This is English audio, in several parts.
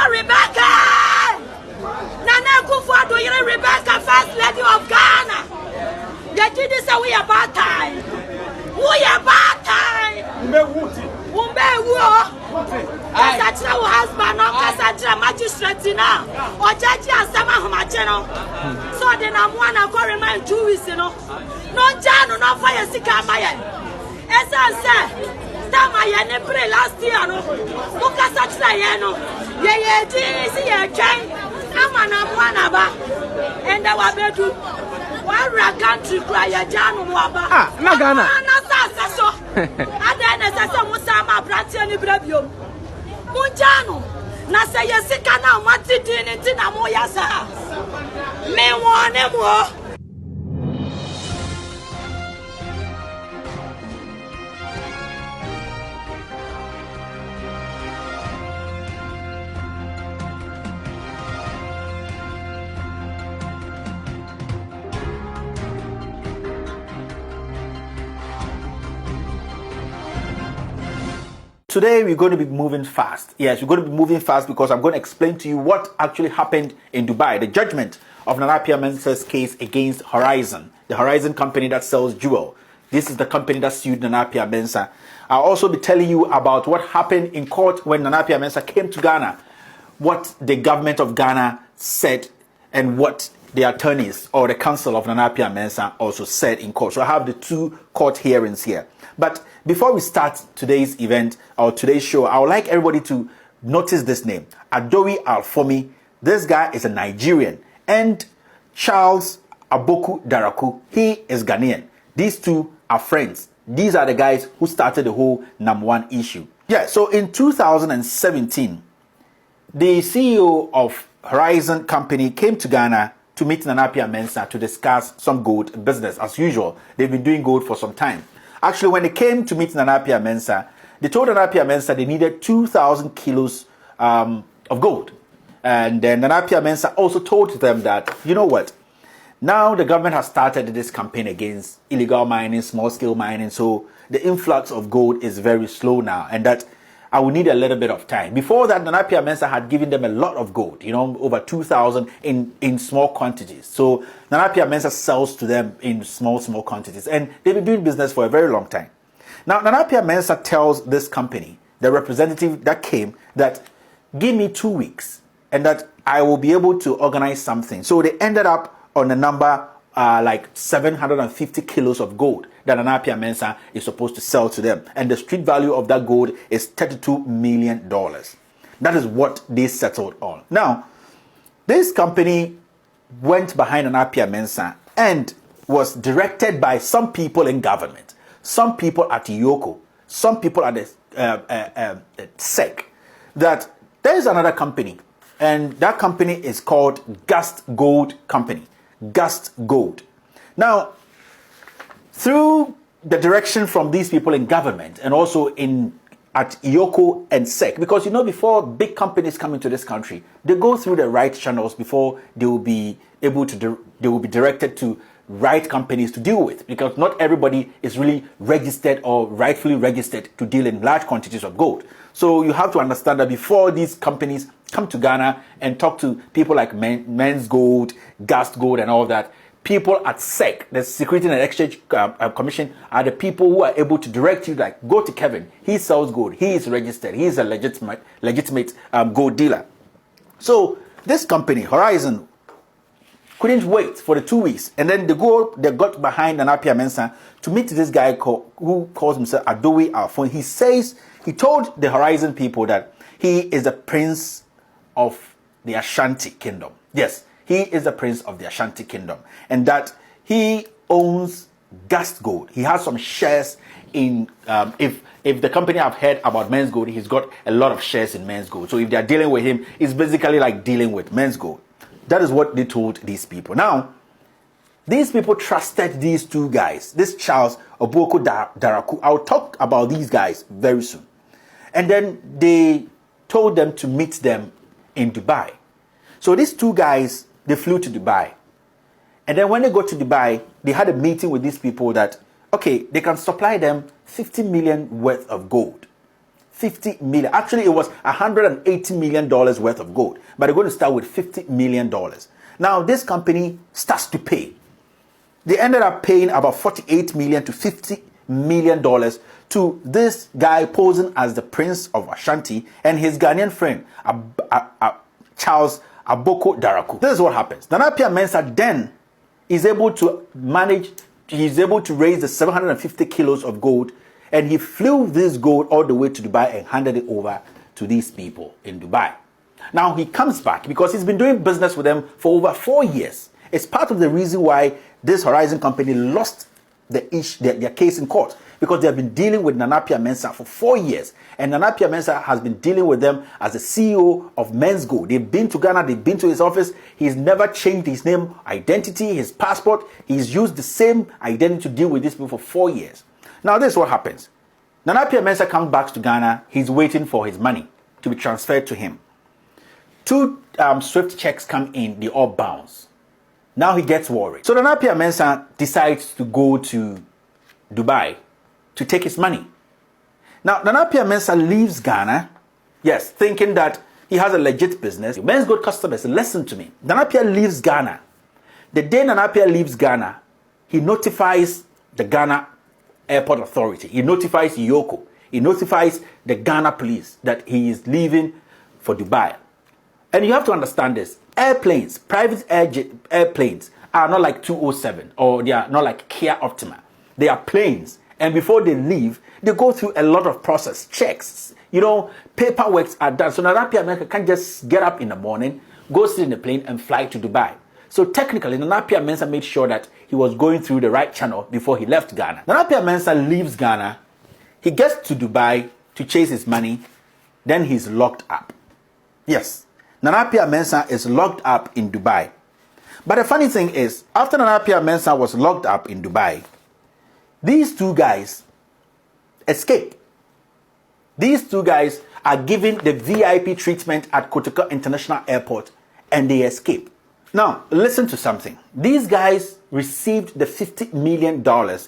Rebecca! Nana Kufuor, you Rebecca, First Lady of Ghana. The kid say we about time. We about time. Kasachira wo husband no kasachira magistrate na o judge asama homache no so de na mo na ko remind 2 weeks no janu no fire sika maye esa say tama ye ne pray last year no mo kasachira ye no ye ti si ye twen ama na mo na ba enda wa bedu wa ra country cry ye janu mo aba na Ghana na sa so ada na sa mo sama branche ni brabio Munjano, na say yesika na matidini tina mo yasa. Me wane mo. Today we're going to be moving fast. Yes, we're going to be moving fast because I'm going to explain to you what actually happened in Dubai. The judgment of Nana Mensah's case against Horizon, the Horizon company that sells jewel. This is the company that sued Nana Mensah. I'll also be telling you about what happened in court when Nana Mensah came to Ghana, what the government of Ghana said, and what the attorneys or the counsel of Nana Mensah also said in court. So I have the 2 court hearings here. But before we start today's event or today's show, I would like everybody to notice this name, Adowi Alfomi. This guy is a Nigerian. And Charles Aboku Daraku, he is Ghanaian. These two are friends. These are the guys who started the whole #1 issue. Yeah, so in 2017, the CEO of Horizon Company came to Ghana to meet Nana Mensah to discuss some gold business. As usual, they've been doing gold for some time. Actually, when they came to meet Nana Mensah, they told Nana Mensah they needed 2,000 kilos of gold. And then Nana Mensah also told them that, you know what, now the government has started this campaign against illegal mining, small-scale mining, so the influx of gold is very slow now, and that I will need a little bit of time. Before that, Nana Mensah had given them a lot of gold, you know, over 2,000 in small quantities. So Nana Mensah sells to them in small quantities, and they've been doing business for a very long time. Now, Nana Mensah tells this company, the representative that came, that give me 2 weeks, and that I will be able to organize something. So they ended up on a number like 750 kilos of gold that Nana Mensah is supposed to sell to them. And the street value of that gold is $32 million. That is what they settled on. Now, this company went behind Nana Mensah and was directed by some people in government, some people at Yoko, some people at the SEC, that there is another company, and that company is called Gust Gold Company. Gust Gold. Now, through the direction from these people in government and also at Yoko and SEC, because you know, before big companies come into this country, they go through the right channels before they will be able to they will be directed to right companies to deal with, because not everybody is really registered or rightfully registered to deal in large quantities of gold. So you have to understand that before these companies come to Ghana and talk to people like MENZGOLD, Gust Gold and all that, people at SEC, the Security and Exchange Commission, are the people who are able to direct you, like, go to Kevin, he sells gold, he is registered, he is a legitimate gold dealer. So this company, Horizon, couldn't wait for the 2 weeks, and then they got behind Nana Mensah to meet this guy who calls himself Adowi Alfomi. He says, he told the Horizon people that he is the prince of the Ashanti Kingdom. Yes, he is the prince of the Ashanti Kingdom, and that he owns Gust Gold. He has some shares in, if the company have heard about MENZGOLD, he's got a lot of shares in MENZGOLD. So if they're dealing with him, it's basically like dealing with MENZGOLD. That is what they told these people. Now, these people trusted these two guys, this Charles Aboku Daraku. I'll talk about these guys very soon. And then they told them to meet them in Dubai. So these two guys, they flew to Dubai. And then when they got to Dubai, they had a meeting with these people that, okay, they can supply them 50 million worth of gold. 50 million. Actually, it was $180 million worth of gold, but they're going to start with $50 million. Now, this company starts to pay. They ended up paying about $48 million to $50 million to this guy posing as the Prince of Ashanti and his Ghanaian friend, Charles Aboko Daraku. This is what happens. Nana Appiah Mensah then is able to manage, he's able to raise the 750 kilos of gold, and he flew this gold all the way to Dubai and handed it over to these people in Dubai. Now he comes back because he's been doing business with them for over 4 years. It's part of the reason why this Horizon company lost their case in court, because they have been dealing with Nana Appiah Mensah for 4 years, and Nana Appiah Mensah has been dealing with them as the CEO of MENZGOLD. They've been to Ghana, they've been to his office. He's never changed his name, identity, his passport. He's used the same identity to deal with these people for 4 years. Now this is what happens. Nana Appiah Mensah comes back to Ghana. He's waiting for his money to be transferred to him. 2 Swift checks come in, they all bounce. Now he gets worried. So Nana Appiah Mensah decides to go to Dubai to take his money. Now, Nana Appiah Mensah leaves Ghana, yes, thinking that he has a legit business. MENZGOLD customers, listen to me. Nana Appiah leaves Ghana. The day Nana Appiah leaves Ghana, he notifies the Ghana Airport Authority. He notifies Yoko. He notifies the Ghana police that he is leaving for Dubai. And you have to understand this. Airplanes, private airplanes are not like 207 or they are not like Kia Optima. They are planes. And before they leave, they go through a lot of process, checks, paperwork are done. So Nana Appiah Mensah can't just get up in the morning, go sit in the plane and fly to Dubai. So technically, Nana Appiah Mensah made sure that he was going through the right channel before he left Ghana. Nana Appiah Mensah leaves Ghana. He gets to Dubai to chase his money. Then he's locked up. Yes, Nana Appiah Mensah is locked up in Dubai. But the funny thing is, after Nana Appiah Mensah was locked up in Dubai, these 2 guys escape. These 2 guys are given the VIP treatment at Kotoka International Airport and they escape. Now, listen to something. These guys received the $50 million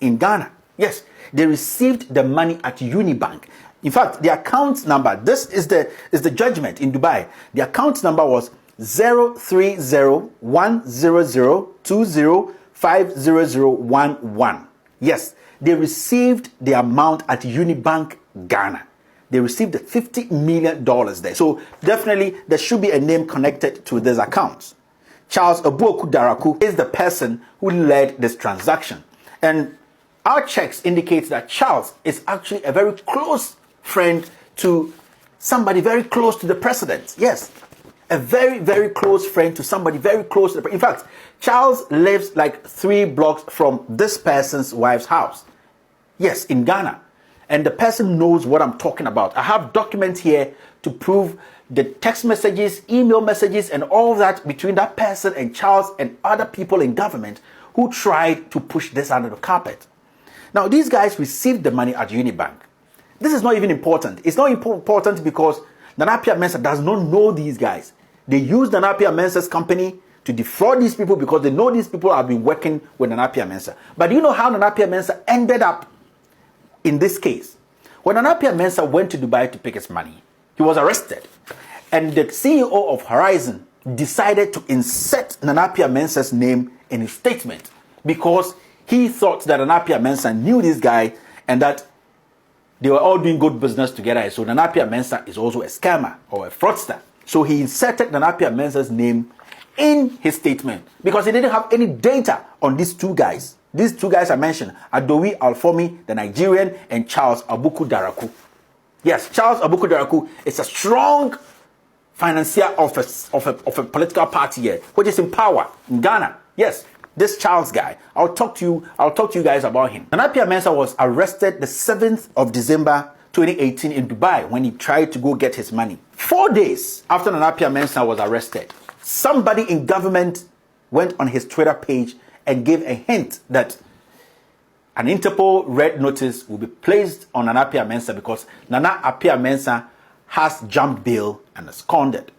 in Ghana. Yes, they received the money at Unibank. In fact, the account number, this is the judgment in Dubai. The account number was 030-100-20-50011. Yes, they received the amount at Unibank Ghana. They received the $50 million there. So definitely there should be a name connected to these accounts. Charles Aboko Daraku is the person who led this transaction. And our checks indicate that Charles is actually a very close friend to somebody very close to the president. Yes, a very, very close friend to somebody very close to the president. In fact, Charles lives like 3 blocks from this person's wife's house. Yes, in Ghana. And the person knows what I'm talking about. I have documents here to prove the text messages, email messages, and all that between that person and Charles and other people in government who tried to push this under the carpet. Now, these guys received the money at Unibank. This is not even important. It's not important because Nana Appiah Mensah does not know these guys. They use Nana Appiah Mensah's company to defraud these people because they know these people have been working with Nana Appiah Mensah. But do you know how Nana Appiah Mensah ended up in this case? When Nana Appiah Mensah went to Dubai to pick his money, he was arrested. And the CEO of Horizon decided to insert Nana Appiah Mensah's name in his statement because he thought that Nana Appiah Mensah knew this guy and that they were all doing good business together. So Nana Appiah Mensah is also a scammer or a fraudster. So he inserted Nana Appiah Mensah's name in his statement because he didn't have any data on these 2 guys. These 2 guys I mentioned, Adowi Alfomi, the Nigerian, and Charles Aboko Daraku. Yes, Charles Aboko Daraku is a strong financier of a political party here, which is in power in Ghana. Yes, this Charles guy. I'll talk to you guys about him. Nana Appiah Mensah was arrested the 7th of December 2018 in Dubai when he tried to go get his money. 4 days after Nana Appiah Mensah was arrested, somebody in government went on his Twitter page and gave a hint that an Interpol red notice will be placed on Nana Appiah Mensah because Nana Appiah Mensah has jumped bail and absconded.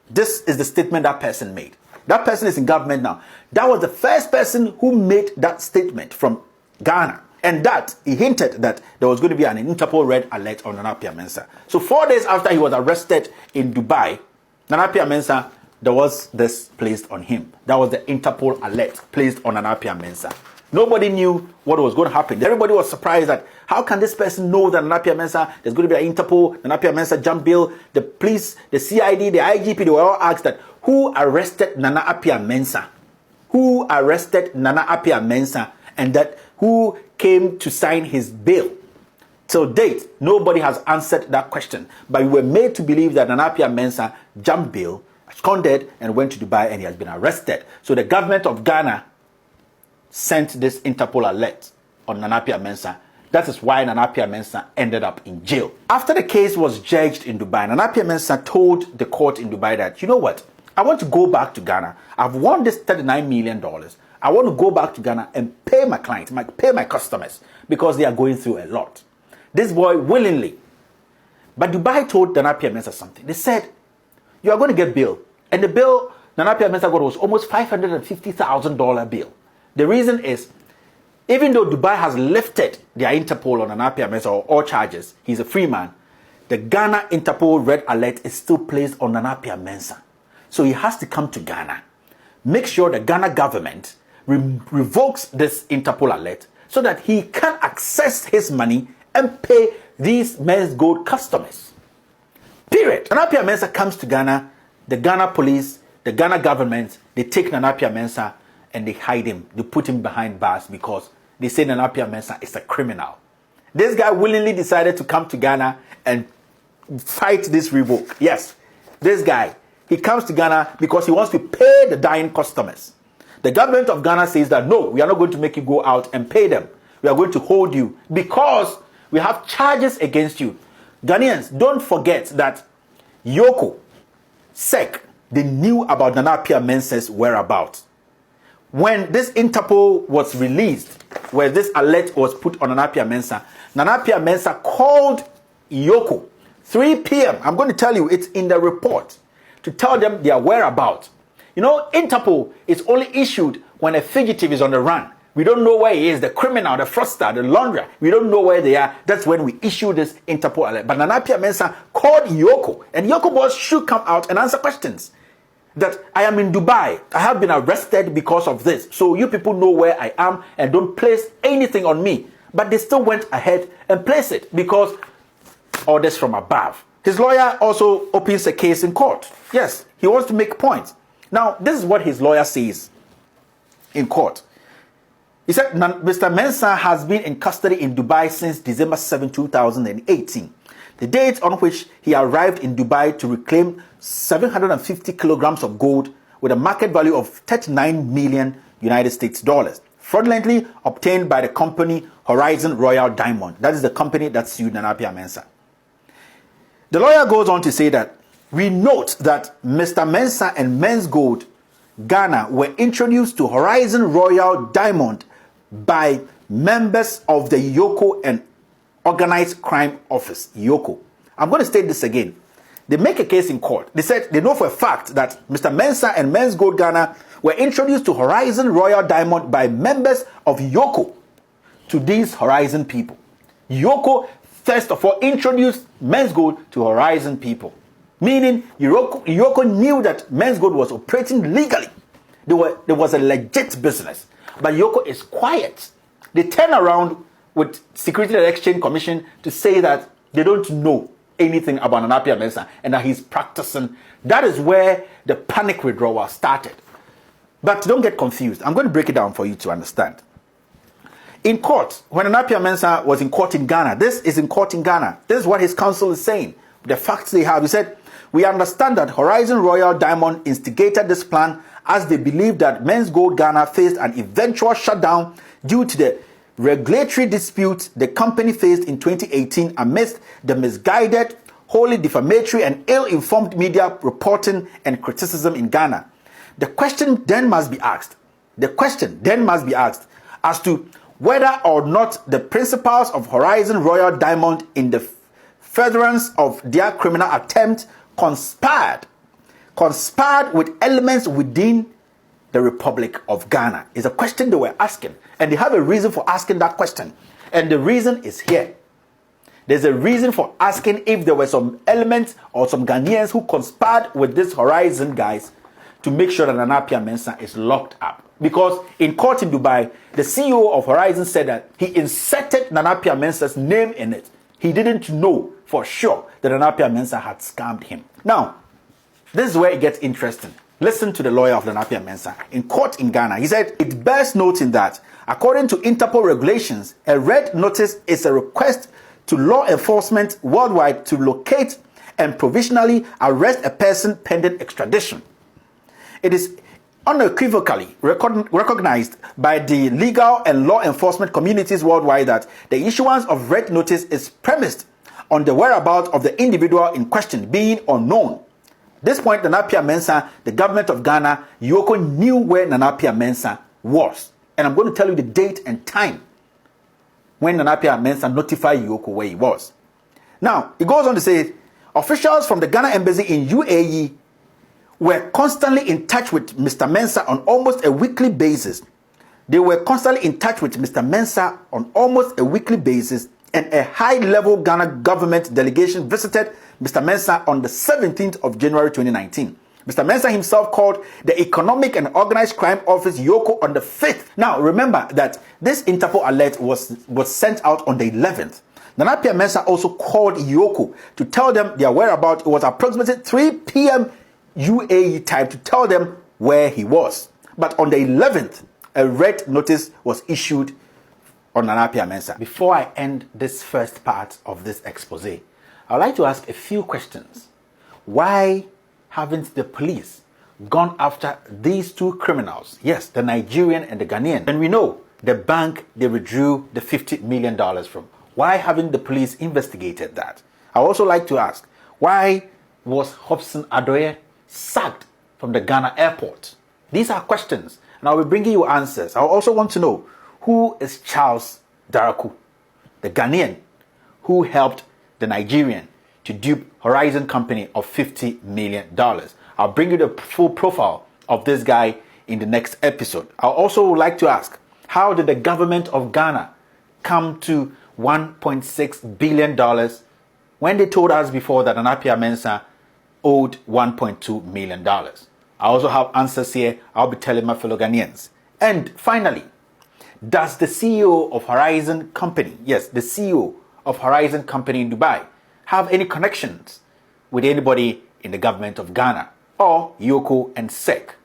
This is the statement that person made. That person is in government now. That was the first person who made that statement from Ghana. And that, he hinted that there was going to be an Interpol red alert on Nana Mensah. So 4 days after he was arrested in Dubai, Nana Mensah, there was this placed on him. That was the Interpol alert placed on Nana Mensah. Nobody knew what was going to happen. Everybody was surprised that how can this person know that Nana Mensah, there's going to be an Interpol, Nana Mensah jump bill, the police, the CID, the IGP, they were all asked that who arrested Nana Mensah? Who arrested Nana Mensah? And that who came to sign his bail? Till date, nobody has answered that question. But we were made to believe that Nana Mensah jumped bail, absconded, and went to Dubai, and he has been arrested. So the government of Ghana sent this Interpol alert on Nana Mensah. That is why Nana Mensah ended up in jail. After the case was judged in Dubai, Nana Mensah told the court in Dubai that, you know what? I want to go back to Ghana. I've won this $39 million. I want to go back to Ghana and pay my clients, pay my customers, because they are going through a lot. This boy willingly. But Dubai told Nana Mensah something. They said, you are going to get bail. And the bill Nana Mensah got was almost $550,000 bill. The reason is, even though Dubai has lifted their Interpol on Nana Mensah or all charges, he's a free man, the Ghana Interpol red alert is still placed on Nana Mensah. So he has to come to Ghana, make sure the Ghana government revokes this Interpol alert so that he can access his money and pay these MENZGOLD customers. Period. Nana Mensah comes to Ghana, the Ghana police, the Ghana government, they take Nana Mensah and they hide him. They put him behind bars because they say Nana Mensah is a criminal. This guy willingly decided to come to Ghana and fight this revoke. Yes, this guy, he comes to Ghana because he wants to pay the dying customers. The government of Ghana says that no, we are not going to make you go out and pay them. We are going to hold you because we have charges against you. Ghanaians, don't forget that Yoko, SEC, they knew about Nana Mensah's whereabouts. When this Interpol was released, where this alert was put on Nana Mensah called Yoko 3 p.m. I'm going to tell you, it's in the report, to tell them their whereabouts. You know, Interpol is only issued when a fugitive is on the run. We don't know where he is, the criminal, the fraudster, the launderer. We don't know where they are. That's when we issue this Interpol alert. But Nana Mensah called Yoko, and Yoko boss should come out and answer questions. That I am in Dubai. I have been arrested because of this. So you people know where I am and don't place anything on me. But they still went ahead and placed it because orders from above. His lawyer also opens a case in court. Yes, he wants to make points. Now, this is what his lawyer says in court. He said, Mr. Mensah has been in custody in Dubai since December 7, 2018. The date on which he arrived in Dubai to reclaim 750 kilograms of gold with a market value of 39 million United States dollars, fraudulently obtained by the company Horizon Royal Diamond. That is the company that sued Nana Mensah. The lawyer goes on to say that we note that Mr. Mensah and MENZGOLD Ghana were introduced to Horizon Royal Diamond by members of the Yoko and Organized Crime Office, Yoko. I'm going to state this again. They make a case in court. They said they know for a fact that Mr. Mensah and MENZGOLD Ghana were introduced to Horizon Royal Diamond by members of Yoko to these Horizon people. Yoko, first of all, introduced MENZGOLD to Horizon people. Meaning, Yoko knew that MENZGOLD was operating legally. There was a legit business. But Yoko is quiet. They turn around with Security and Exchange Commission to say that they don't know anything about Nana Mensah and that he's practicing. That is where the panic withdrawal started. But don't get confused. I'm going to break it down for you to understand. In court, when Nana Mensah was in court in Ghana, this is in court in Ghana. This is what his counsel is saying. The facts they have. He said, we understand that Horizon Royal Diamond instigated this plan as they believed that MENZGOLD Ghana faced an eventual shutdown due to the regulatory dispute the company faced in 2018 amidst the misguided, wholly defamatory and ill-informed media reporting and criticism in Ghana. The question then must be asked as to whether or not the principals of Horizon Royal Diamond in the furtherance of their criminal attempt conspired with elements within the Republic of Ghana. Is a question they were asking, and they have a reason for asking that question. And the reason is here. There's a reason for asking if there were some elements or some Ghanaians who conspired with this Horizon guys to make sure that Nana Appiah Mensah is locked up. Because in court in Dubai, the CEO of Horizon said that he inserted Nana Appiah Mensah's name in it. He didn't know for sure that Nana Appiah Mensah had scammed him. Now, this is where it gets interesting. Listen to the lawyer of Nana Appiah Mensah. In court in Ghana, he said, it bears noting that, according to Interpol regulations, a red notice is a request to law enforcement worldwide to locate and provisionally arrest a person pending extradition. It is unequivocally recognized by the legal and law enforcement communities worldwide that the issuance of red notice is premised on the whereabouts of the individual in question being unknown. At this point, Nana Appiah Mensah, the government of Ghana, Yoko knew where Nana Appiah Mensah was. And I'm going to tell you the date and time when Nana Appiah Mensah notified Yoko where he was. Now, it goes on to say, officials from the Ghana embassy in UAE were constantly in touch with Mr. Mensah on almost a weekly basis. They were constantly in touch with Mr. Mensah on almost a weekly basis, and a high-level Ghana government delegation visited Mr. Mensah on the 17th of January 2019. Mr. Mensah himself called the Economic and Organized Crime Office Yoko on the 5th. Now, remember that this Interpol alert was sent out on the 11th. Nana Appiah Mensah also called Yoko to tell them their whereabouts. It was approximately 3 p.m. UAE time to tell them where he was. But on the 11th, a red notice was issued on Nana Appiah Mensah. Before I end this first part of this expose, I would like to ask a few questions. Why haven't the police gone after these two criminals? Yes, the Nigerian and the Ghanaian. And we know the bank they withdrew the $50 million from. Why haven't the police investigated that? I also like to ask, why was Hobson Adoye sacked from the Ghana airport? These are questions, and I will bring you answers. I also want to know, who is Charles Daraku, the Ghanaian who helped the Nigerian to dupe Horizon Company of $50 million. I'll bring you the full profile of this guy in the next episode. I also would like to ask, how did the government of Ghana come to $1.6 billion when they told us before that Nana Appiah Mensah owed $1.2 million? I also have answers here I'll be telling my fellow Ghanaians. And finally, does the CEO of Horizon Company, yes, the CEO of Horizon Company in Dubai, have any connections with anybody in the government of Ghana or Yoko and SEC?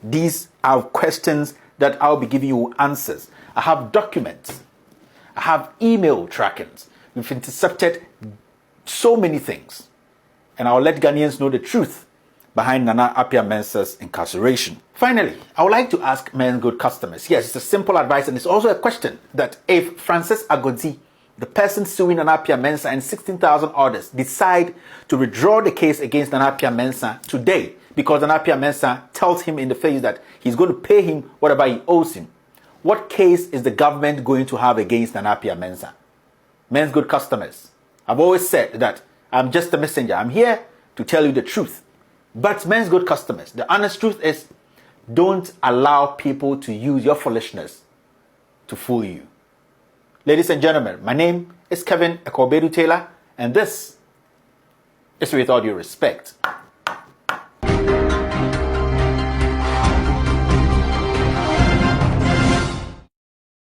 These are questions that I'll be giving you answers. I have documents. I have email trackings. We've intercepted so many things. And I'll let Ghanaians know the truth behind Nana Appiah Mensah's incarceration. Finally, I would like to ask MENZGOLD customers. Yes, it's a simple advice, and it's also a question that if Francis Agodi, the person suing Nana Appiah Mensah and 16,000 others, decide to withdraw the case against Nana Appiah Mensah today, because Nana Appiah Mensah tells him in the face that he's going to pay him whatever he owes him, what case is the government going to have against Nana Appiah Mensah? MENZGOLD customers, I've always said that I'm just a messenger. I'm here to tell you the truth. But MENZGOLD customers, the honest truth is, don't allow people to use your foolishness to fool you. Ladies and gentlemen, my name is Kevin Ekobedu Taylor, and this is With All Due Respect.